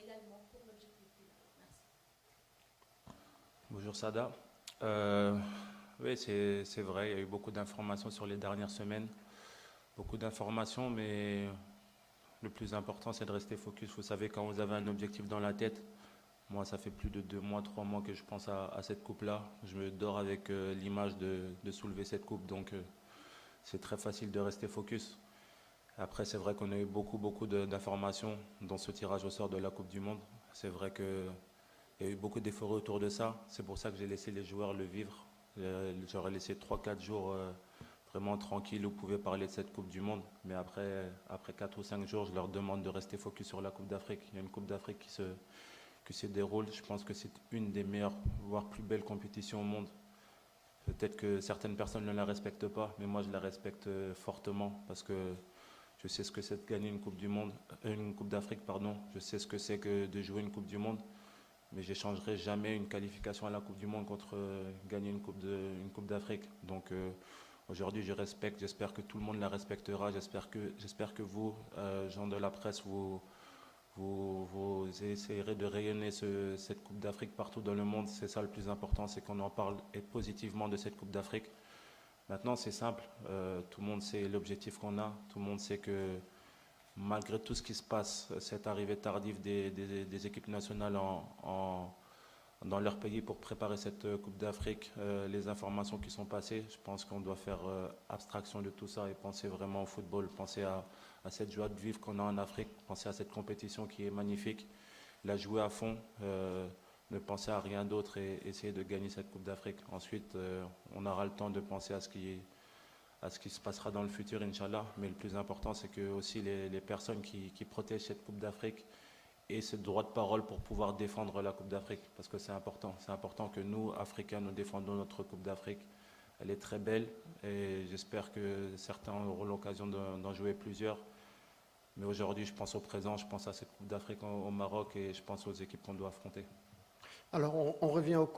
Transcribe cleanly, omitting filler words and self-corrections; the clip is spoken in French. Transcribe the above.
également pour l'objectif final. Merci. Bonjour Sada. Oui, c'est vrai, il y a eu beaucoup d'informations sur les dernières semaines. Beaucoup d'informations, mais le plus important, c'est de rester focus. Vous savez, quand vous avez un objectif dans la tête, moi, ça fait plus de 2 mois, 3 mois que je pense à cette coupe-là. Je me dors avec l'image de soulever cette coupe, donc c'est très facile de rester focus. Après, c'est vrai qu'on a eu beaucoup d'informations dans ce tirage au sort de la Coupe du Monde. C'est vrai qu'il y a eu beaucoup d'efforts autour de ça. C'est pour ça que j'ai laissé les joueurs le vivre. J'aurais laissé 3 4 jours vraiment tranquilles où vous pouvez parler de cette Coupe du Monde. Mais après 4 ou 5 jours, je leur demande de rester focus sur la Coupe d'Afrique. Il y a une Coupe d'Afrique qui se déroule. Je pense que c'est une des meilleures, voire plus belles compétitions au monde. Peut-être que certaines personnes ne la respectent pas, mais moi je la respecte fortement parce que je sais ce que c'est de gagner une Coupe du Monde, une Coupe d'Afrique, pardon. Je sais ce que c'est que de jouer une Coupe du Monde, mais j'échangerai jamais une qualification à la Coupe du Monde contre gagner une coupe d'Afrique. Donc aujourd'hui, je respecte. J'espère que tout le monde la respectera. J'espère que vous, gens de la presse, vous essayerez de rayonner cette Coupe d'Afrique partout dans le monde. C'est ça le plus important, c'est qu'on en parle et positivement de cette Coupe d'Afrique. Maintenant, c'est simple. Tout le monde sait l'objectif qu'on a. Tout le monde sait que malgré tout ce qui se passe, cette arrivée tardive des équipes nationales dans leur pays pour préparer cette Coupe d'Afrique, les informations qui sont passées, je pense qu'on doit faire abstraction de tout ça et penser vraiment au football, penser à cette joie de vivre qu'on a en Afrique, penser à cette compétition qui est magnifique, la jouer à fond, ne penser à rien d'autre et essayer de gagner cette Coupe d'Afrique. Ensuite, on aura le temps de penser à ce qui se passera dans le futur, Inch'Allah. Mais le plus important, c'est que aussi les personnes qui protègent cette Coupe d'Afrique aient ce droit de parole pour pouvoir défendre la Coupe d'Afrique. Parce que c'est important. C'est important que nous, Africains, nous défendons notre Coupe d'Afrique. Elle est très belle et j'espère que certains auront l'occasion d'en jouer plusieurs. Mais aujourd'hui, je pense au présent, je pense à cette Coupe d'Afrique au Maroc et je pense aux équipes qu'on doit affronter. Alors, on revient au